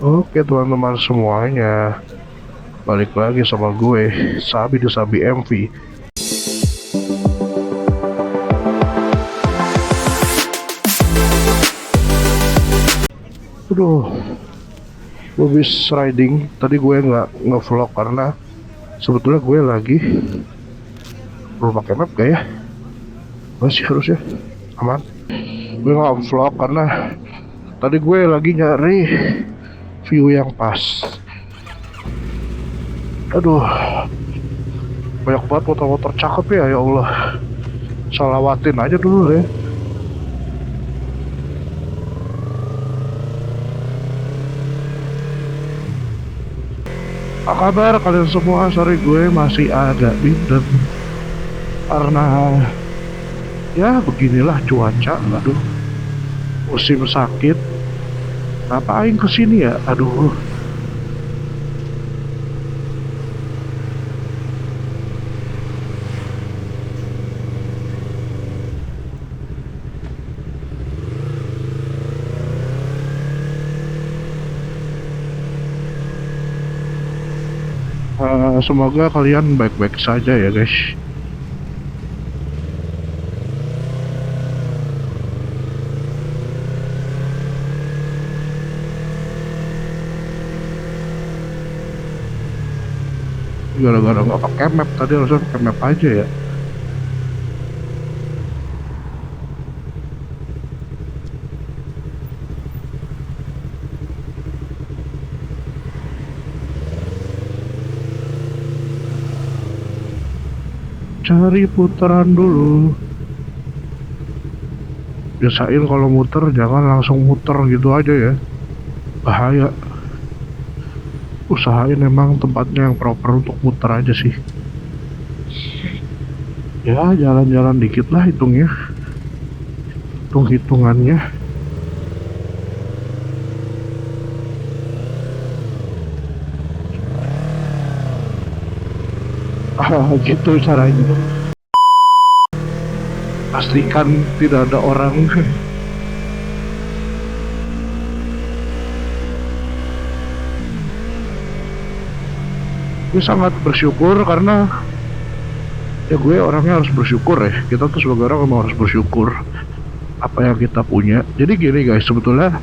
Oke teman-teman semuanya, balik lagi sama gue, Sabi the Sabi MV. Aduh, gue habis riding. Tadi gue nggak nge-vlog karena sebetulnya gue lagi perlu pakai map gak ya? Masih harusnya aman. Gue nggak vlog karena tadi gue lagi nyari view yang pas. Aduh, banyak banget motor-motor cakep ya Allah. Salawatin aja dulu deh. Apa kabar kalian semua? Sorry gue masih agak bimbang karena ya beginilah cuaca. Aduh, musim sakit. Ngapain kesini ya? Aduh, semoga kalian baik-baik saja ya guys. Gara-gara nggak pakai map tadi, harusnya pakai map aja ya. Cari putaran dulu. Biasain kalau muter jangan langsung muter gitu aja ya, bahaya. Usahain emang tempatnya yang proper untuk muter aja sih. Ya jalan-jalan dikit lah hitungnya, hitung-hitungannya. Gitu caranya. Pastikan tidak ada orang. Gue sangat bersyukur karena ya gue orangnya harus bersyukur ya. Kita tuh sebagai orang memang harus bersyukur apa yang kita punya. Jadi gini guys, sebetulnya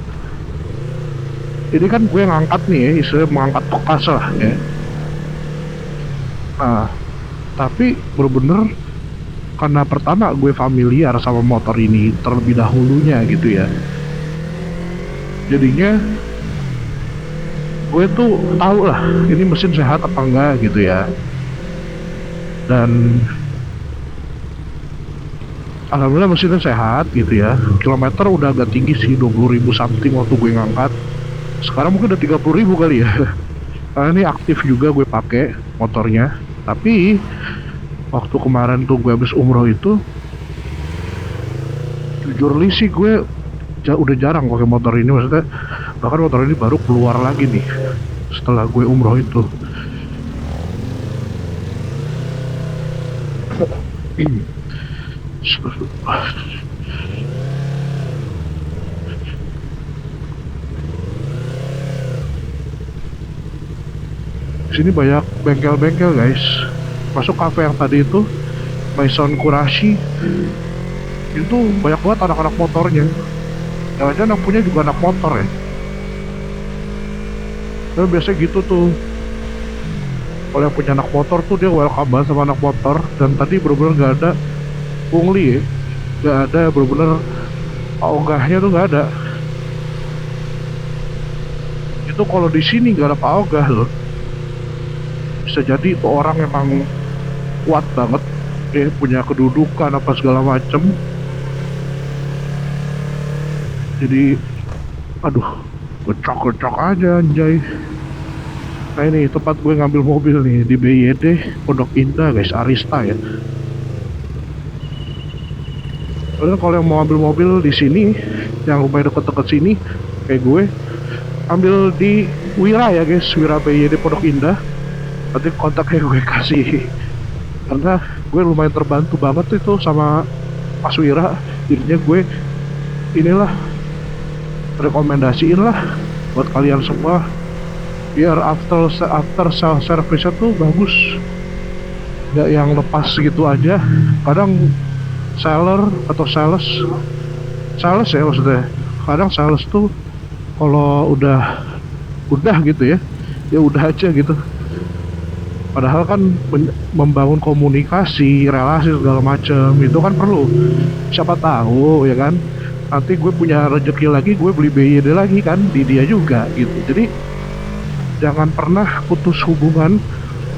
ini kan gue ngangkat nih ya, istilahnya mengangkat bekas lah ya. Nah, tapi bener-bener karena pertama gue familiar sama motor ini terlebih dahulunya gitu ya. Jadinya gue tuh tahu lah ini mesin sehat apa enggak gitu ya. Dan alhamdulillah mesinnya sehat gitu ya. Kilometer udah agak tinggi sih, 20.000 something waktu gue ngangkat. Sekarang mungkin udah 30.000 kali ya. Karena ini aktif juga gue pakai motornya. Tapi waktu kemarin tuh gue habis umroh itu, jujur li sih gue udah jarang pakai motor ini. Maksudnya bahkan motor ini baru keluar lagi nih setelah gue umroh itu. Sini banyak bengkel-bengkel guys. Masuk kafe yang tadi itu, Maison Kurashi, itu banyak banget anak-anak motornya. Jangan-jangan yang punya juga anak motor ya. Dan biasanya gitu tuh, kalau yang punya anak motor tuh dia welcome banget sama anak motor. Dan tadi bener-bener gak ada pungli ya, gak ada bener-bener ogahnya tuh gak ada. Itu kalau di sini gak ada pak ogah loh. Bisa jadi itu orang emang kuat banget ya, punya kedudukan apa segala macem. Jadi aduh, gocok-gocok aja anjay. Nah ini tempat gue ngambil mobil nih di BYD Pondok Indah guys, Arista ya. Soalnya kalau yang mau ambil mobil di sini yang rumahnya deket-deket sini kayak gue, ambil di Wira ya guys, Wira BYD Pondok Indah. Nanti kontaknya gue kasih karena gue lumayan terbantu banget itu sama Mas Wira. Jadinya gue inilah rekomendasiin lah buat kalian semua, biar after self service tuh bagus, nggak yang lepas gitu aja. Kadang seller atau sales ya maksudnya, kadang sales tuh kalau udah gitu ya, ya udah aja gitu. Padahal kan membangun komunikasi, relasi segala macam itu kan perlu. Siapa tahu ya kan, nanti gue punya rezeki lagi, gue beli BYD lagi kan di dia juga gitu. Jadi jangan pernah putus hubungan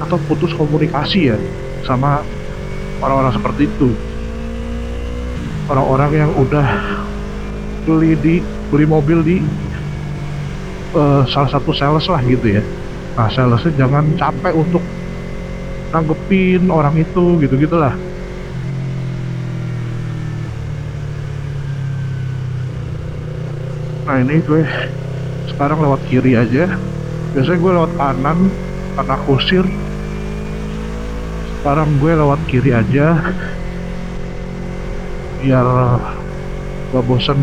atau putus komunikasi ya sama orang-orang seperti itu. Orang-orang yang udah beli mobil di salah satu sales lah gitu ya. Nah, salesnya jangan capek untuk nanggepin orang itu gitu-gitulah. Nah, ini gue sekarang lewat kiri aja. Biasanya gue lewat kanan karena kusir. Sekarang gue lewat kiri aja biar gak bosen.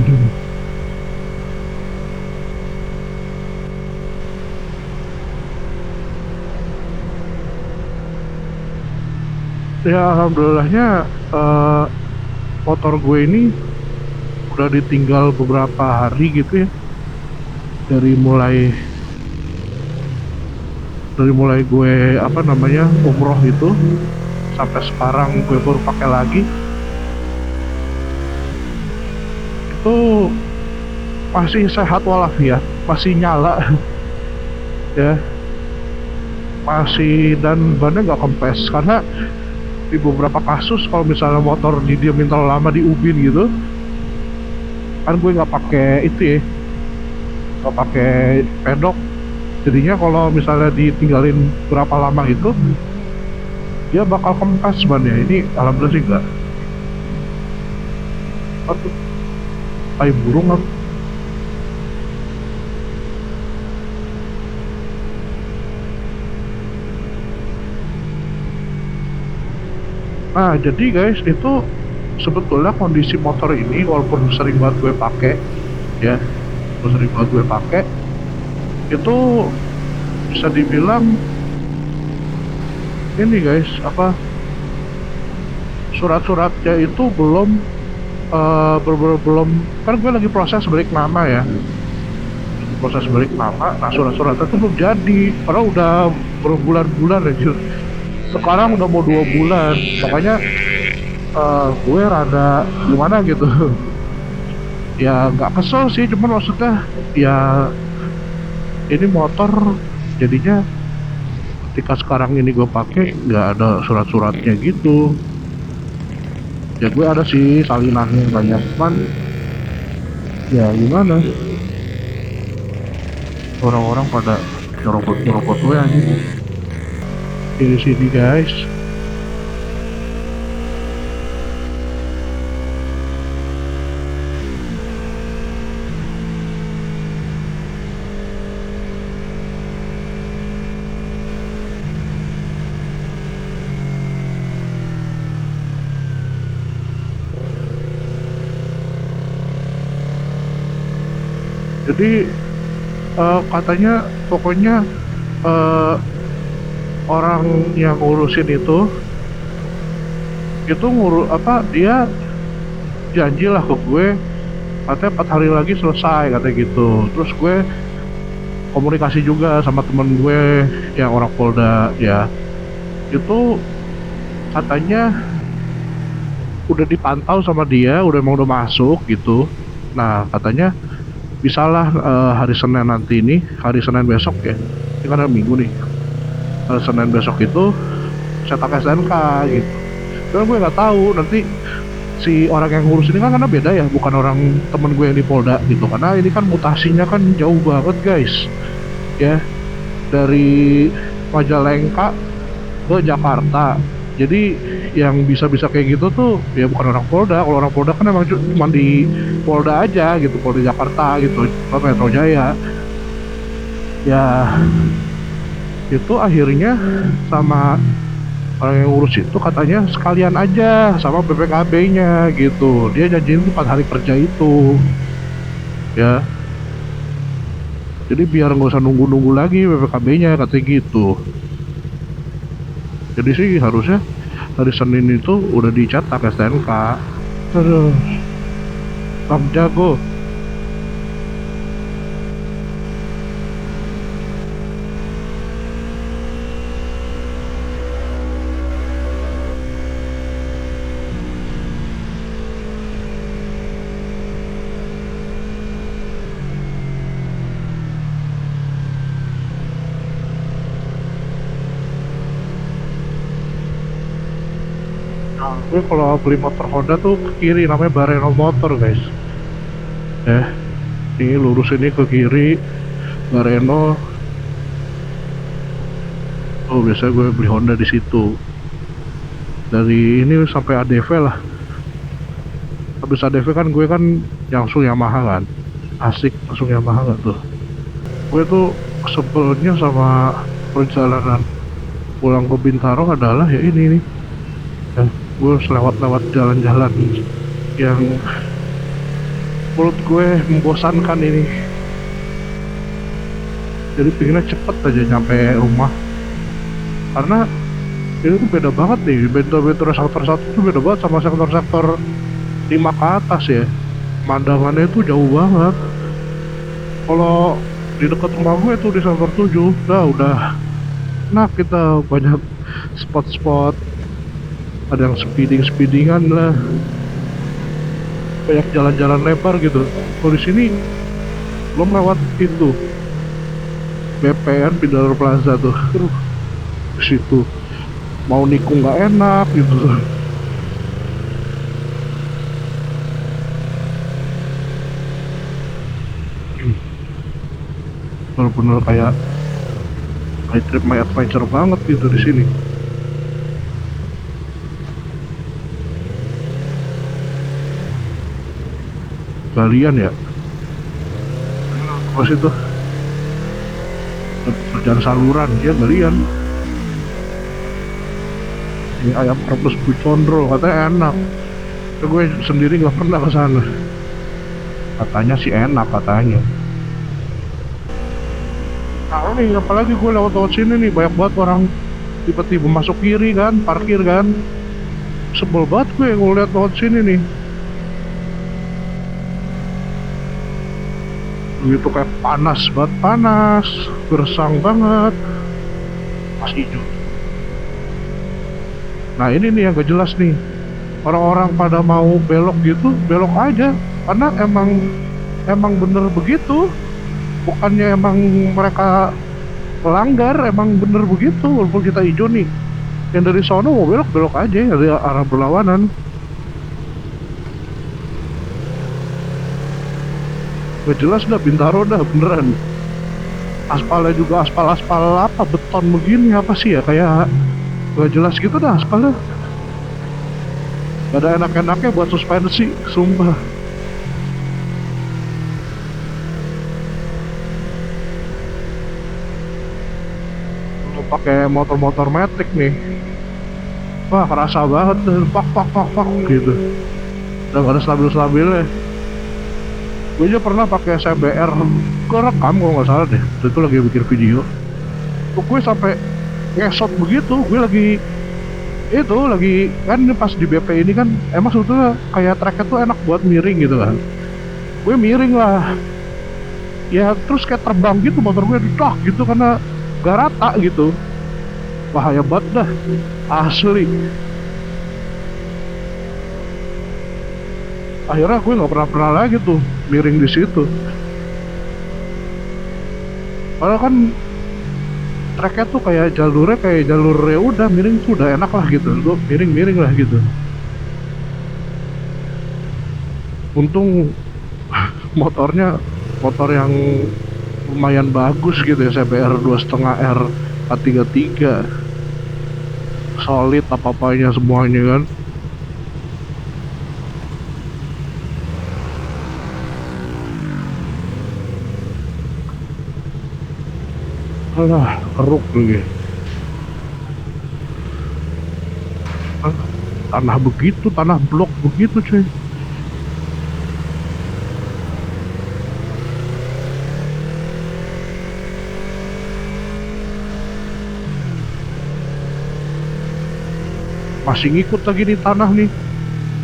Ya alhamdulillahnya motor gue ini udah ditinggal beberapa hari gitu ya, dari mulai gue apa namanya umroh itu sampai sekarang gue baru pakai lagi. Itu masih sehat walafiat, masih nyala ya, masih, dan bannya nggak kempes. Karena di beberapa kasus kalau misalnya motor didiemin terlalu lama di ubin gitu kan, gue nggak pakai itu ya, nggak pakai pedok, jadinya kalau misalnya ditinggalin berapa lama itu dia bakal kempes bannya. Ini alhamdulillah sih enggak. Aduh, tai burung apa. Nah jadi guys, itu sebetulnya kondisi motor ini walaupun sering banget gue pakai ya, sering banget gue pakai, itu bisa dibilang ini guys, apa, surat-suratnya itu belum, kan gue lagi proses balik nama ya, proses balik nama. Nah surat-suratnya itu belum jadi, padahal udah berbulan-bulan aja. Sekarang udah mau 2 bulan, makanya gue rada gimana gitu. Ya nggak kesel sih, cuman maksudnya ya ini motor jadinya ketika sekarang ini gue pakai nggak ada surat-suratnya gitu. Ya gue ada sih salinannya banyak, cuman ya gimana, orang-orang pada nyerobot gue aja di sini guys. Jadi katanya pokoknya eh, orang yang ngurusin itu apa, dia janji lah ke gue, katanya 4 hari lagi selesai katanya gitu. Terus gue komunikasi juga sama temen gue yang orang Polda ya, itu katanya udah dipantau sama dia, udah masuk gitu. Nah katanya bisalah hari Senin nanti, ini hari Senin besok ya, ini kan hari Minggu nih, hari Senin besok itu cetak SNK gitu. Dan gue nggak tahu nanti si orang yang ngurus ini kan, karena beda ya, bukan orang temen gue yang di Polda gitu, karena ini kan mutasinya kan jauh banget guys ya, dari Majalengka ke Jakarta. Jadi yang bisa-bisa kayak gitu tuh ya bukan orang Polda. Kalau orang Polda kan emang cuma di Polda aja gitu, Polda Jakarta gitu, apa Metro Jaya ya. Itu akhirnya sama orang yang ngurus itu katanya sekalian aja sama BPKB-nya gitu. Dia janjiin 4 hari kerja itu ya. Jadi biar nggak usah nunggu-nunggu lagi PPKB-nya katanya gitu. Jadi sih harusnya hari Senin itu udah dicetak STNK. Aduh, Bang Jago. Gue kalau beli motor Honda tuh ke kiri, namanya Bareno Motor guys. Ini lurus ini ke kiri, Bareno. Oh biasanya gue beli Honda di situ. Dari ini sampai ADV lah. Habis ADV kan gue kan langsung Yamaha kan. Asik langsung Yamaha gak tuh. Gue tuh sebelnya sama perjalanan pulang ke Bintaro adalah ya ini nih. Ya, gue harus lewat-lewat jalan-jalan yang menurut gue membosankan ini. Jadi pengennya cepet aja nyampe rumah. Karena ini tuh beda banget nih, beda sektor satu tuh beda banget sama sektor-sektor 5 ke atas ya. Pemandangannya itu jauh banget. Kalau di dekat rumah gue tuh di sektor 7 udah nah kita banyak spot-spot, ada yang speedingan lah, banyak jalan-jalan lebar gitu. Kalau di sini belum lewat itu BPN Bidara Plaza tuh, di situ mau nikung nggak enak gitu. Bener-bener kayak My Trip My Adventure banget gitu di sini. Galian ya, apa sih tuh? Kerjaan saluran ya galian. Ini ayam rebus Bu Condro katanya enak. Gue sendiri nggak pernah ke sana. Katanya sih enak katanya. Nah ini apalagi gue lewat sini nih banyak banget orang tiba-tiba masuk kiri kan, parkir kan. Sebel banget gue ngeliat lewat sini nih. Begitu kayak panas banget, panas, gersang banget, masih hijau. Nah ini nih yang gak jelas nih, orang-orang pada mau belok gitu, belok aja, karena emang bener begitu, bukannya emang mereka melanggar, emang bener begitu. Walaupun kita hijau nih, yang dari sono mau belok belok aja dari arah berlawanan. Gak jelas dah Bintaro dah beneran. Aspalnya juga aspal apa beton begini apa sih ya, kayak gak jelas gitu dah aspalnya. Gak ada enak-enaknya buat suspensi, sumpah. Kalau pakai motor-motor metik nih, wah kerasa banget deh, pak gitu. Udah gak ada stabil-stabilnya. Gue aja pernah pakai CBR kerekam kalau nggak salah deh, itu lagi bikin video. Tuh gue sampai ngesot begitu, gue lagi itu lagi kan pas di BP ini kan emang sebetulnya kayak tracknya tuh enak buat miring gitu kan. Gue miring lah, ya terus kayak terbang gitu motor gue dah gitu karena gak rata gitu. Bahaya banget dah, asli. Akhirnya gue nggak pernah lagi tuh miring di situ. Padahal kan treknya tuh kayak jalurnya kayak jalur ya udah miring tuh udah enak lah gitu, gue miring lah gitu. Untung motornya motor yang lumayan bagus gitu ya, CBR 2,5 R 433, solid apa-apanya semuanya kan. Alah, keruk lagi. Tanah begitu, tanah blok begitu cuy. Masih ngikut lagi di tanah nih.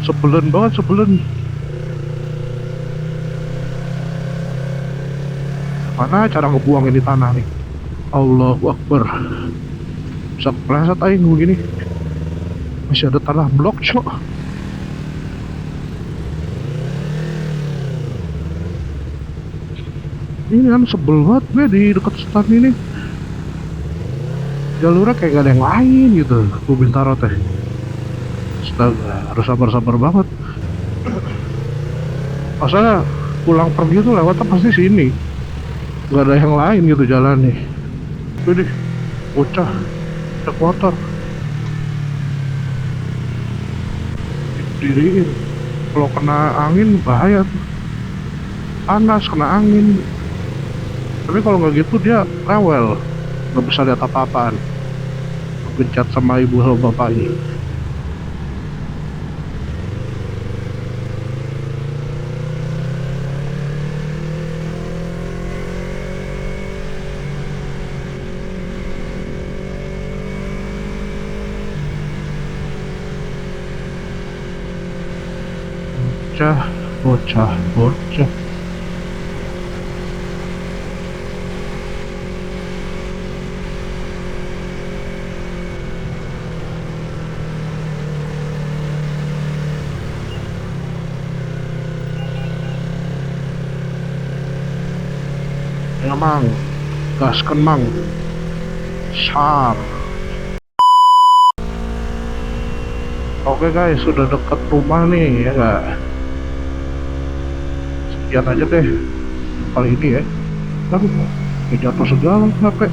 Sebelen banget, sebelen. Mana cara ngebuang ini tanah nih? Allahu Akbar. Bisa kepleset aing begini. Masih ada tanah blok, cok. Ini kan sebel banget gue di dekat stand ini. Jalurnya kayak gak ada yang lain gitu. Gue Bintaro teh. Astaga, harus sabar-sabar banget. Masalah pulang pergi tuh lewatnya pasti sini. Gak ada yang lain gitu jalan nih. Wih, bocah, cek motor, diriin. Kalau kena angin bahaya tuh. Panas, kena angin. Tapi kalau nggak gitu dia rewel, nggak bisa lihat apa-apaan. Gencat sama ibu sama bapaknya. Bocah, bocah, bocah. Ya mang, gaskan mang. Sar. Oke guys, sudah dekat rumah nih ya gak? Sekian aja deh kali ini ya. Aduh, jatuh segala HP.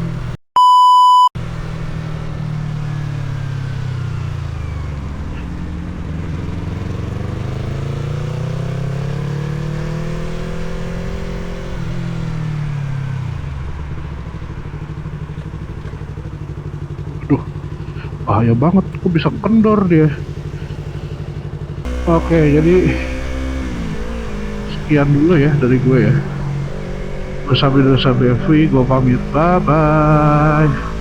Aduh, bahaya banget. Kok bisa kendor dia. Oke, jadi sekian dulu ya dari gue ya. Bersama FV, gue pamit. Bye bye.